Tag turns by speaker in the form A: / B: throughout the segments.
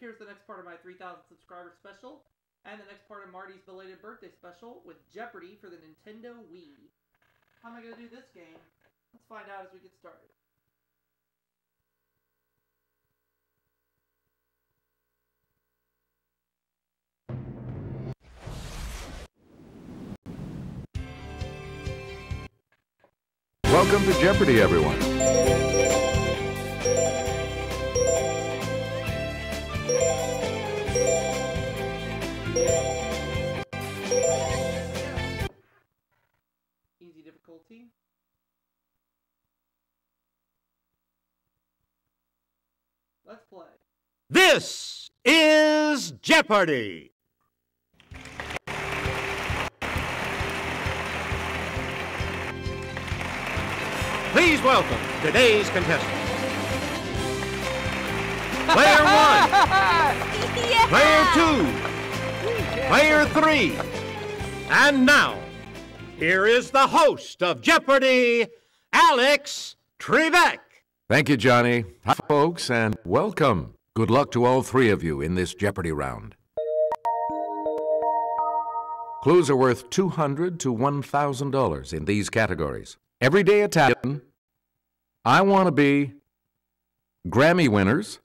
A: here's the next part of my 3,000 subscriber special, and the next part of Marty's belated birthday special with Jeopardy for the Nintendo Wii. How am I going to do this game? Let's find out as we get started.
B: Welcome to Jeopardy, everyone.
A: Easy difficulty. Let's play.
C: This is Jeopardy! Please welcome today's contestants. Player 1,
D: Yeah!
C: Player 2, Player 3, and now, here is the host of Jeopardy, Alex Trebek.
B: Thank you, Johnny. Hi, folks, and welcome. Good luck to all three of you in this Jeopardy round. Clues are worth $200 to $1,000 in these categories. Everyday Italian, I Want to Be, Grammy winners,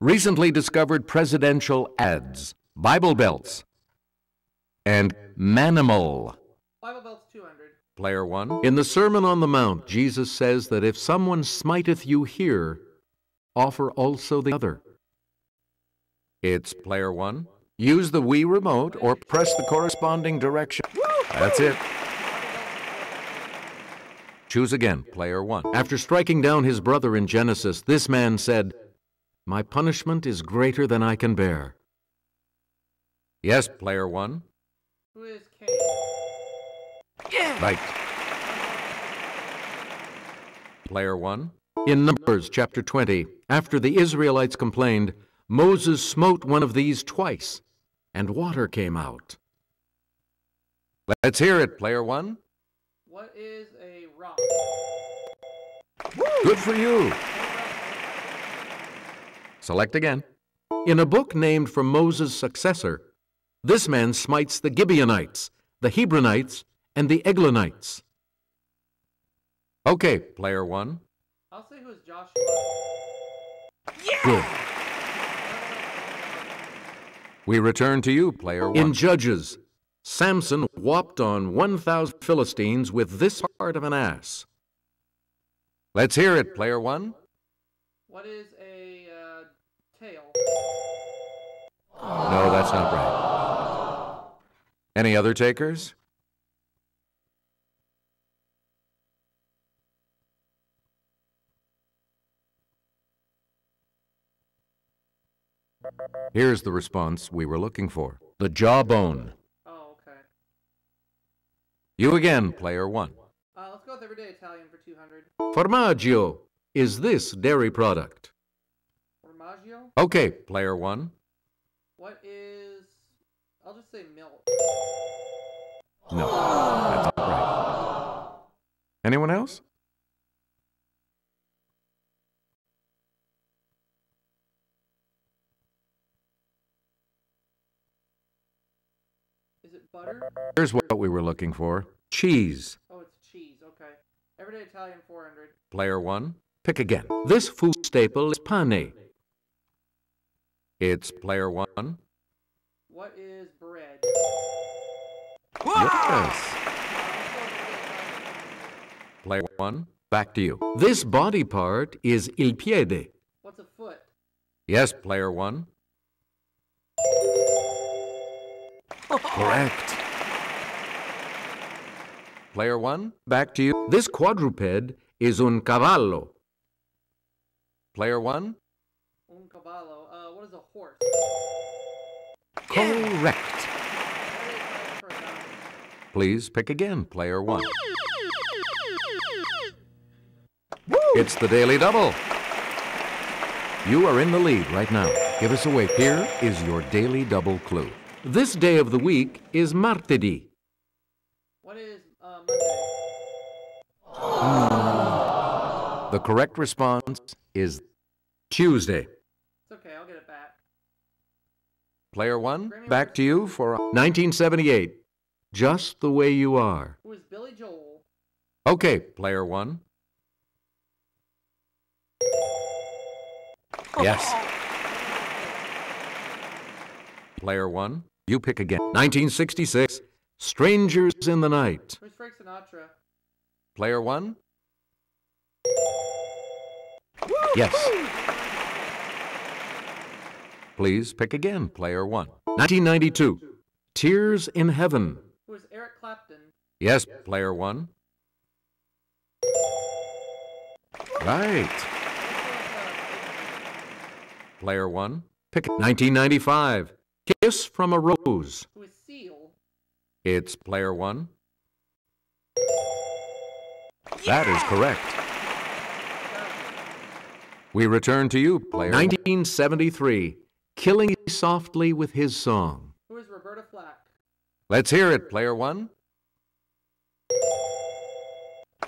B: recently discovered presidential ads, Bible belts, and Manimal.
A: Bible belt's 200.
B: Player 1. In the Sermon on the Mount, Jesus says that if someone smiteth you here, offer also the other. It's Player 1. Use the Wii remote or press the corresponding direction. That's it. Choose again, Player 1. After striking down his brother in Genesis, this man said, "My punishment is greater than I can bear." Yes, Player 1.
A: Who is Cain?
B: Right. Player 1. In Numbers chapter 20, after the Israelites complained, Moses smote one of these twice, and water came out. Let's hear it, Player 1.
A: What is a rock?
B: Good for you. Select again. In a book named for Moses' successor, this man smites the Gibeonites, the Hebronites, and the Eglonites. Okay, Player 1.
A: I'll say who is Joshua.
B: Good. We return to you, Player 1. In Judges, Samson whopped on 1,000 Philistines with this part of an ass. Let's hear it, Player 1.
A: What is a tail?
B: No, that's not right. Any other takers? Here's the response we were looking for. The jawbone.
A: Oh, okay.
B: You again, Player 1.
A: Let's go with everyday Italian for 200.
B: Formaggio. Is this dairy product?
A: Formaggio?
B: Okay, Player 1.
A: What is... I'll just say milk.
B: No, that's not right. Anyone else?
A: Is it butter?
B: Here's what we were looking for. Cheese.
A: Oh, it's cheese. Okay. Everyday Italian 400.
B: Player 1. Pick again. This food staple is pane. It's Player 1.
A: What is bread?
B: Yes. Player 1. Back to you. This body part is il piede.
A: What's a foot?
B: Yes, Player 1. Correct. Player 1, back to you. This quadruped is un cavallo. Player 1.
A: Un cavallo. What is a horse?
B: Correct. Please pick again, Player 1. It's the Daily Double. You are in the lead right now. Give us a wait. Here is your Daily Double clue. This day of the week is martedì.
A: What is Monday?
B: The correct response is Tuesday.
A: It's okay, I'll get it back.
B: Player 1,
A: Grammy
B: back to
A: Awards.
B: you for 1978. Just the Way You Are.
A: Who is Billy Joel?
B: Okay, Player 1. Yes. Player 1, you pick again. 1966, Strangers in the Night.
A: Who's Frank Sinatra?
B: Player 1. Yes. Please pick again, Player 1. 1992, Tears in Heaven.
A: Who is Eric Clapton?
B: Yes, Player 1. Right. Player 1, pick 1995, Kiss from a Rose.
A: Who is Seal?
B: It's Player 1. That is correct. We return to you, Player 1973, Killing Softly with His Song.
A: Who is Roberta Flack?
B: Let's hear it, Player 1.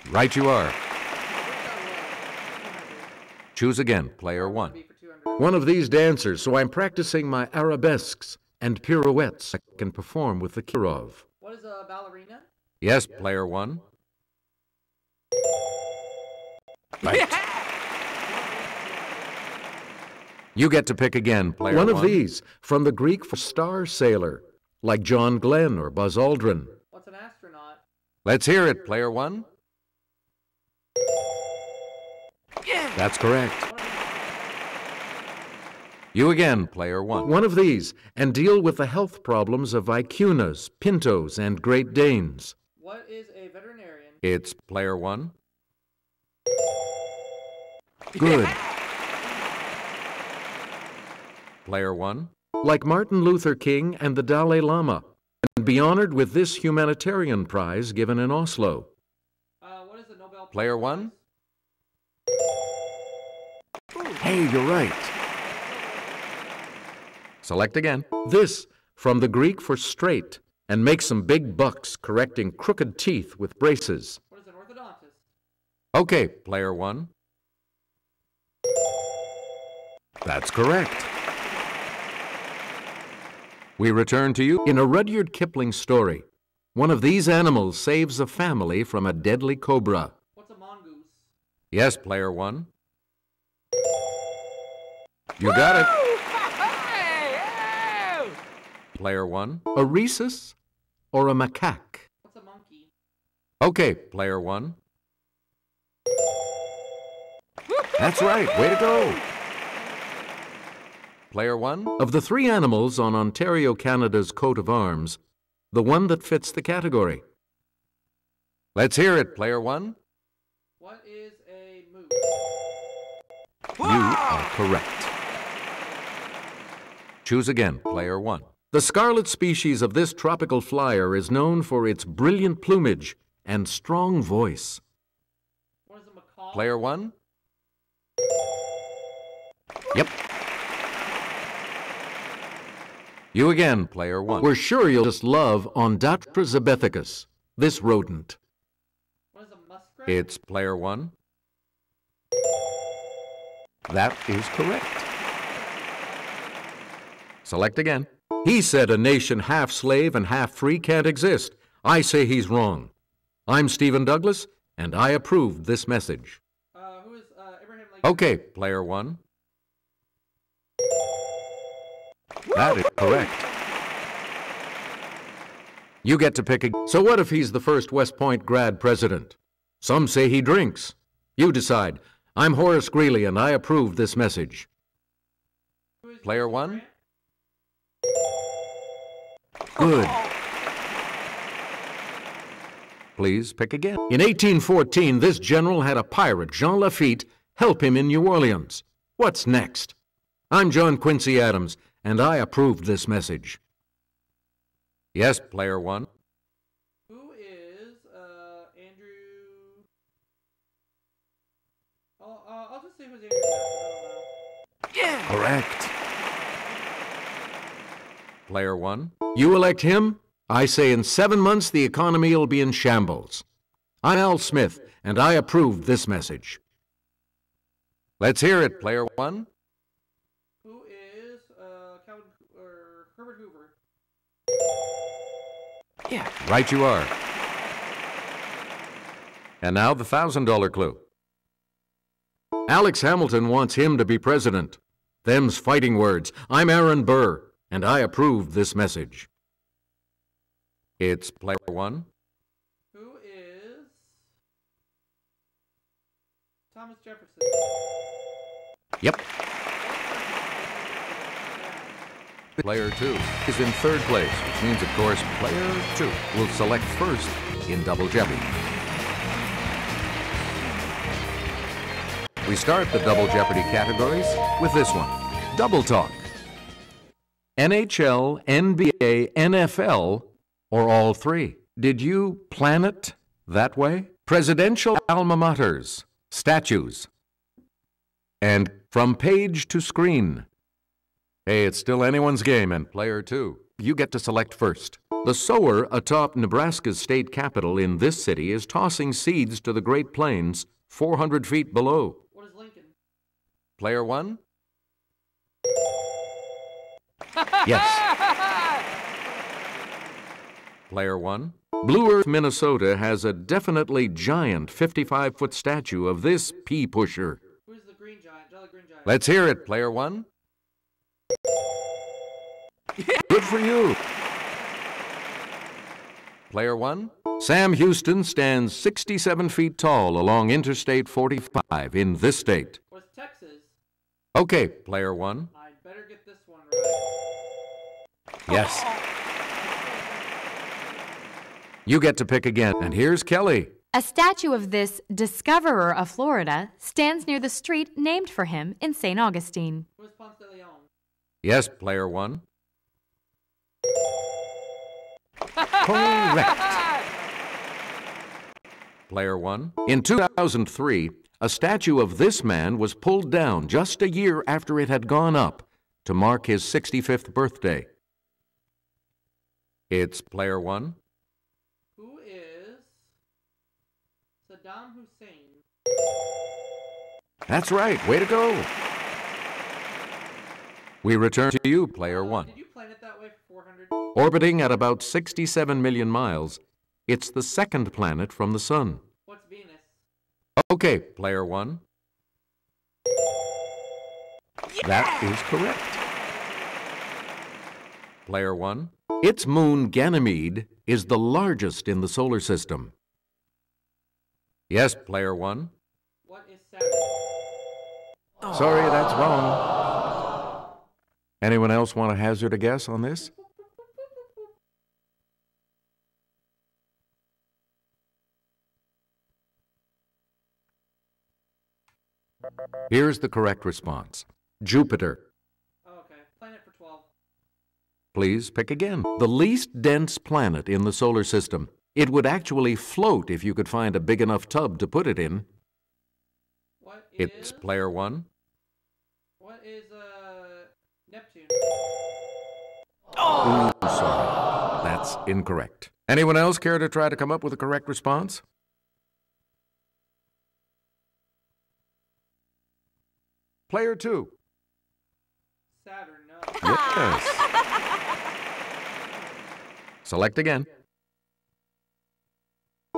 B: Right you are. Choose again, Player 1. One of these dancers, so I'm practicing my arabesques and pirouettes I can perform with the Kirov.
A: What is a ballerina?
B: Yes, Player 1. Right. You get to pick again, Player 1. One of these, from the Greek for star sailor, like John Glenn or Buzz Aldrin.
A: What's an astronaut?
B: Let's hear it, Player 1. That's correct. You again, Player 1. One of these, and deal with the health problems of vicunas, pintos, and Great Danes.
A: What is a veterinarian?
B: It's Player 1. Good. Player 1. Like Martin Luther King and the Dalai Lama, and be honored with this humanitarian prize given in Oslo.
A: What is the Nobel Prize?
B: Player 1. Hey, you're right. Select again. This, from the Greek for straight, and make some big bucks correcting crooked teeth with braces.
A: What is an orthodontist?
B: Okay, Player 1. That's correct. We return to you in a Rudyard Kipling story. One of these animals saves a family from a deadly cobra.
A: What's a mongoose?
B: Yes, Player 1. You got it. Player 1. A rhesus or a macaque?
A: What's a monkey?
B: Okay, Player 1. That's right. Way to go. Player 1. Of the three animals on Ontario, Canada's coat of arms, the one that fits the category. Let's hear it, Player 1.
A: What is a moose?
B: You are correct. Choose again, Player 1. The scarlet species of this tropical flyer is known for its brilliant plumage and strong voice.
A: What is a macaw?
B: Player 1. Yep. You again, Player 1. We're sure you'll just love Ondatra zebethicus, this rodent.
A: What is a muskrat?
B: It's Player 1. That is correct. Select again. He said a nation half slave and half free can't exist. I say he's wrong. I'm Stephen Douglas, and I approve this message.
A: Who is Abraham Lincoln?
B: Okay, Player 1. That is correct. You get to pick a... So what if he's the first West Point grad president? Some say he drinks. You decide. I'm Horace Greeley, and I approve this message.
A: Who is
B: Player
A: Jesse
B: 1.
A: Grant?
B: Good. Please pick again. In 1814, this general had a pirate, Jean Lafitte, help him in New Orleans. What's next? I'm John Quincy Adams, and I approved this message. Yes, Player 1.
A: Who is Andrew? I'll just say who's Andrew Jackson. I don't know.
B: Correct. Player 1. You elect him? I say in 7 months the economy will be in shambles. I'm Al Smith, and I approve this message. Let's hear it, Player 1.
A: Who is Calvin or
B: Yeah, right you are. And now the $1,000 clue. Alex Hamilton wants him to be president. Them's fighting words. I'm Aaron Burr, and I approve this message. It's player one.
A: Who is Thomas Jefferson?
B: Yep. Player two is in third place, which means, of course, player two will select first in Double Jeopardy. We start the Double Jeopardy categories with this one, Double Talk. NHL, NBA, NFL, or all three? Did you plan it that way? Presidential alma maters, statues, and from page to screen. Hey, it's still anyone's game, and player two, you get to select first. The sower atop Nebraska's state capitol in this city is tossing seeds to the Great Plains 400 feet below.
A: What is Lincoln?
B: Player one? Yes. Player one? Blue Earth, Minnesota has a definitely giant 55-foot statue of this pea pusher.
A: Who's the green giant? Jolly Green Giant.
B: Let's hear it, player one. Good for you. Player one? Sam Houston stands 67 feet tall along Interstate 45 in this state.
A: What's Texas?
B: Okay, player one.
A: I'd better get this one right.
B: Yes. You get to pick again, and here's Kelly.
D: A statue of this discoverer of Florida stands near the street named for him in St. Augustine.
A: Who's Ponce de Leon?
B: Yes, player one. Correct. Player one. In 2003, a statue of this man was pulled down just a year after it had gone up to mark his 65th birthday. It's player one.
A: Who is Saddam Hussein?
B: That's right. Way to go. We return to you, player one.
A: Did you plan it that way for 400?
B: Orbiting at about 67 million miles, it's the second planet from the Sun.
A: What's Venus?
B: Okay, player one. Yeah! That is correct. Player one. Its moon, Ganymede, is the largest in the solar system. Yes, player one.
A: What is Saturn?
B: Sorry, that's wrong. Anyone else want to hazard a guess on this? Here's the correct response. Jupiter.
A: Oh, okay. Planet for 12.
B: Please pick again. The least dense planet in the solar system. It would actually float if you could find a big enough tub to put it in.
A: What is...
B: It's player one.
A: What is, Neptune?
B: Oh, sorry. That's incorrect. Anyone else care to try to come up with a correct response? Player two.
A: Saturn, no.
B: Yes. Select again.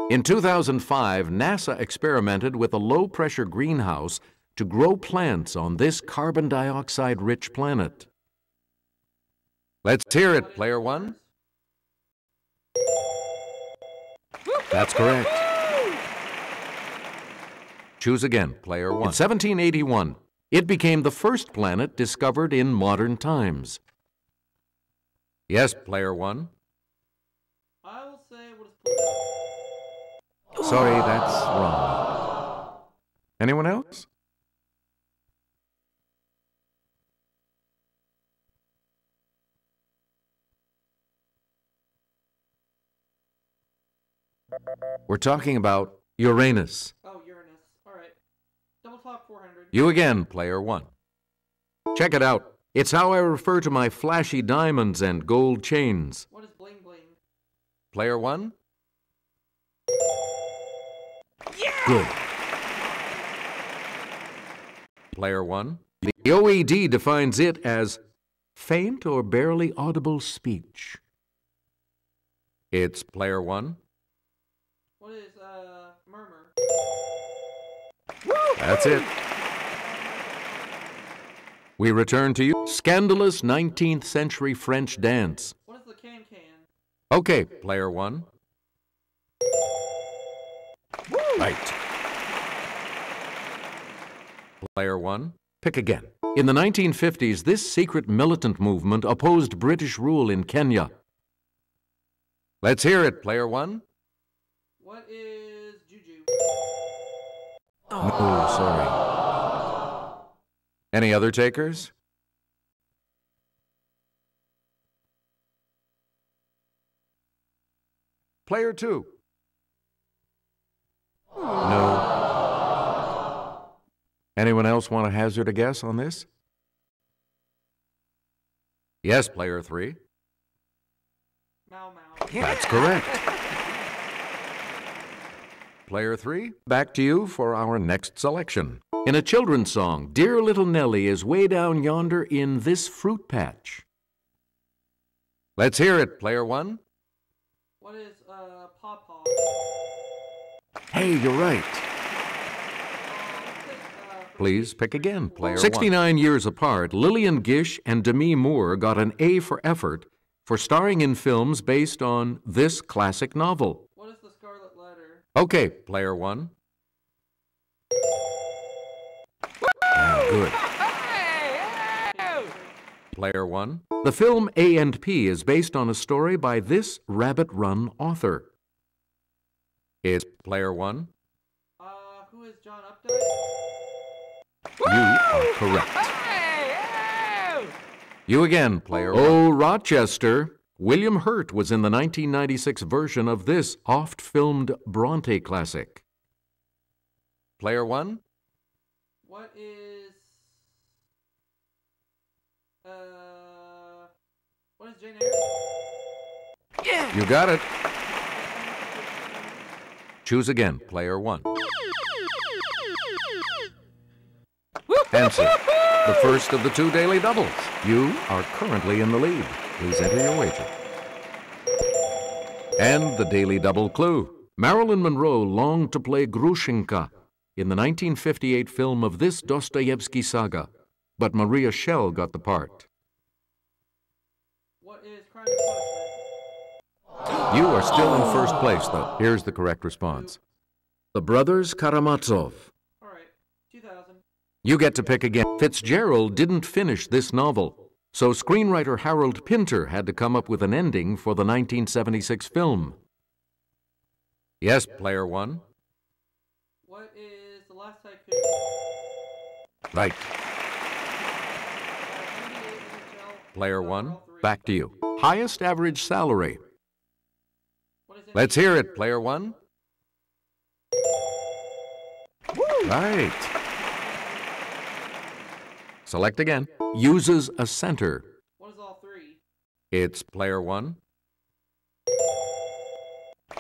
B: In 2005, NASA experimented with a low-pressure greenhouse to grow plants on this carbon dioxide-rich planet. Let's hear it, player one. That's correct. Choose again, player one. In 1781, it became the first planet discovered in modern times. Yes, player one.
A: I will say what is Pluto?
B: Sorry, that's wrong. Anyone else? We're talking about Uranus.
A: Oh, Uranus. All right. Double top 400.
B: You again, player one. Check it out. It's how I refer to my flashy diamonds and gold chains.
A: What is bling bling?
B: Player one? Yeah! Good. Player one? The OED defines it as faint or barely audible speech. It's player one.
A: What is, murmur?
B: That's it. We return to you. Scandalous 19th century French dance.
A: What is the can-can?
B: Okay, player one. Right. Player one. Pick again. In the 1950s, this secret militant movement opposed British rule in Kenya. Let's hear it, player one.
A: What is juju?
B: Oh, sorry. Any other takers? Player two. No. Anyone else want to hazard a guess on this? Yes, player three.
A: Mau mau.
B: That's correct. Player three, back to you for our next selection. In a children's song, Dear Little Nellie is way down yonder in this fruit patch. Let's hear it, player one.
A: What is, pawpaw?
B: Hey, you're right. Please pick again, player one. 69 years apart, Lillian Gish and Demi Moore got an A for effort for starring in films based on this classic novel.
A: What is the scarlet letter?
B: Okay, player one. Yeah, good. Player one. The film A&P is based on a story by this Rabbit Run author. It's player one.
A: Who is John Updike?
B: You are correct. You again, player one. Oh, Rochester. William Hurt was in the 1996 version of this oft-filmed Bronte classic. Player one.
A: What is, what is Jane Eyre?
B: Yeah. You got it. Choose again, player one. Answer. The first of the two daily doubles. You are currently in the lead. Please enter your wager. And the daily double clue. Marilyn Monroe longed to play Grushenka in the 1958 film of this Dostoevsky saga, but Maria Schell got the part.
A: What is Crime and Punishment?
B: You are still in first place, though. Here's the correct response. The Brothers Karamazov.
A: All right, 2000.
B: You get to pick again. Fitzgerald didn't finish this novel, so screenwriter Harold Pinter had to come up with an ending for the 1976 film. Yes, player one.
A: What is The Last Tycoon?
B: Right. Player one, back to you. Highest average salary. Let's hear it, player one. Right. Select again. Uses a center.
A: What is all three?
B: It's player one.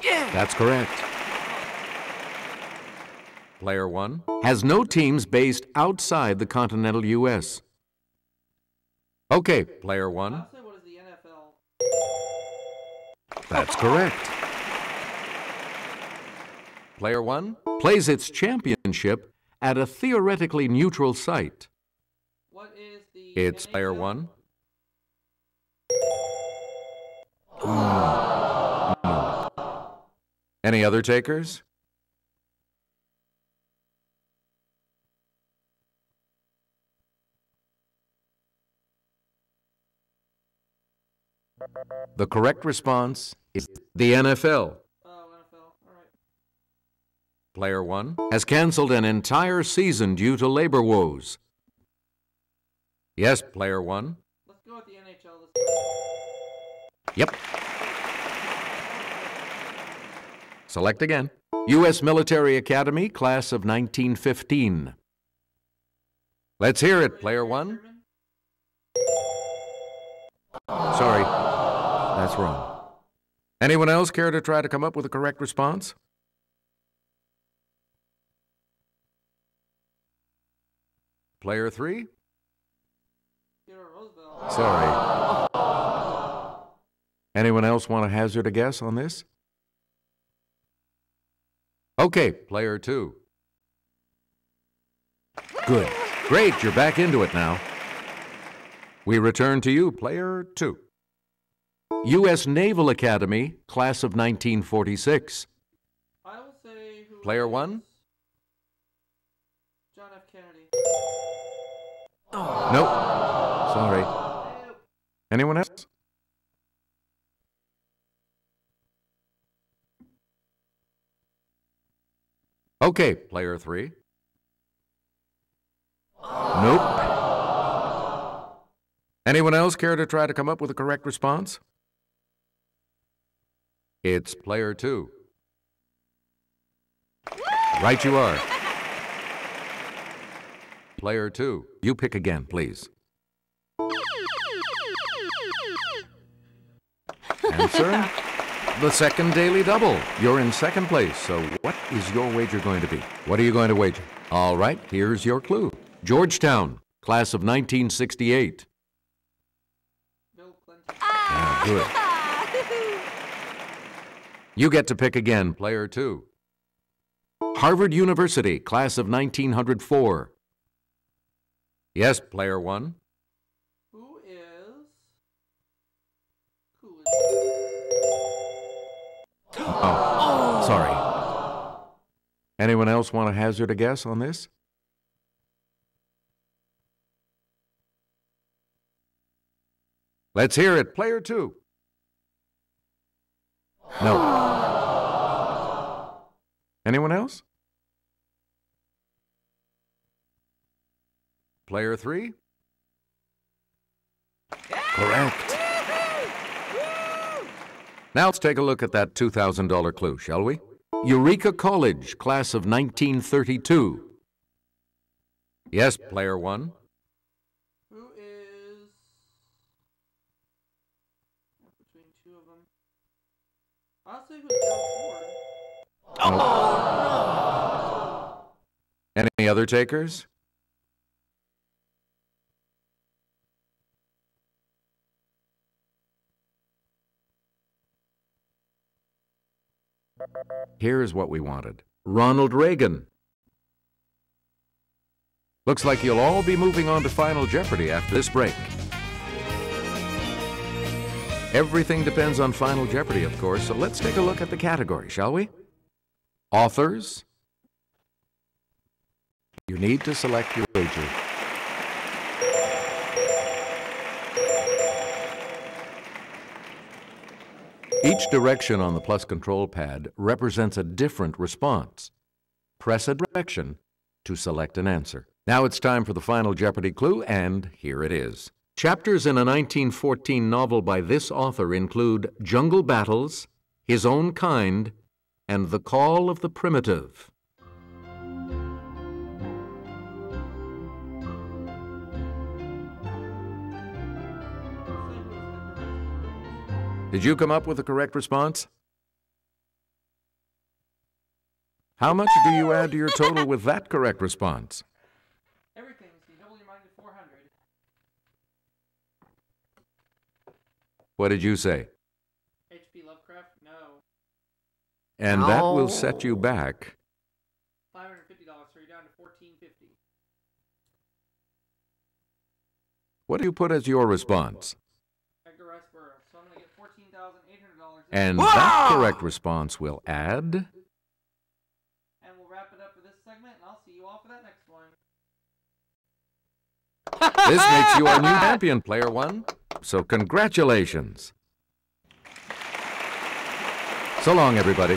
B: Yeah. That's correct. Player one has no teams based outside the continental U.S. Okay, player one.
A: I'll say what is the NFL?
B: That's correct. Player one plays its championship at a theoretically neutral site.
A: What is the
B: It's
A: NHL?
B: player one. No. Any other takers? The correct response is the NFL.
A: Oh, NFL. All right.
B: Player one has canceled an entire season due to labor woes. Yes, player one.
A: Let's go with the NHL this time.
B: Yep. Select again. U.S. Military Academy, class of 1915. Let's hear it, player one. Sorry, that's wrong. Anyone else care to try to come up with a correct response? Player three?
A: Theodore Roosevelt.
B: Sorry. Anyone else want to hazard a guess on this? Okay, player 2. Good. Great, you're back into it now. We return to you, player 2. U.S. Naval Academy, class of 1946.
A: I will say who
B: Player
A: is
B: 1?
A: John F. Kennedy.
B: Nope. Sorry.
A: Nope.
B: Anyone else? Okay, player 3. Nope. Anyone else care to try to come up with a correct response? It's player 2. Right you are. Player 2, you pick again, please. Answer? The second daily double. You're in second place, so what is your wager going to be? What are you going to wager? All right, here's your clue. Georgetown, class of 1968.
A: Bill Clinton.
B: Yeah, good. You get to pick again, player 2. Harvard University, class of 1904. Yes, player 1.
A: Who is
B: Oh, sorry. Anyone else want to hazard a guess on this? Let's hear it, player 2. No. Anyone else? Player 3? Correct. Now let's take a look at that $2,000 clue, shall we? Eureka College, class of 1932. Yes, player 1.
A: Who is between two of them? I'll say who's Joe Ford.
B: Oh, no. Any other takers? Here's what we wanted. Ronald Reagan. Looks like you'll all be moving on to Final Jeopardy after this break. Everything depends on Final Jeopardy, of course, so let's take a look at the category, shall we? Authors. You need to select your wager. Each direction on the plus control pad represents a different response. Press a direction to select an answer. Now it's time for the Final Jeopardy clue, and here it is. Chapters in a 1914 novel by this author include Jungle Battles, His Own Kind, and The Call of the Primitive. Did you come up with the correct response? How much do you add to your total with that correct response?
A: Everything, so you double your money to 400.
B: What did you say?
A: H.P. Lovecraft? No.
B: And that will set you back.
A: $550, so you're down to $1,450.
B: What do you put as your response?
A: Edgar Rice Burroughs. So I'm going to get $14,800.
B: And that correct response will add...
A: And we'll wrap it up for this segment, and I'll see you all for that next one.
B: This makes you our new champion, player 1. So congratulations. So long, everybody.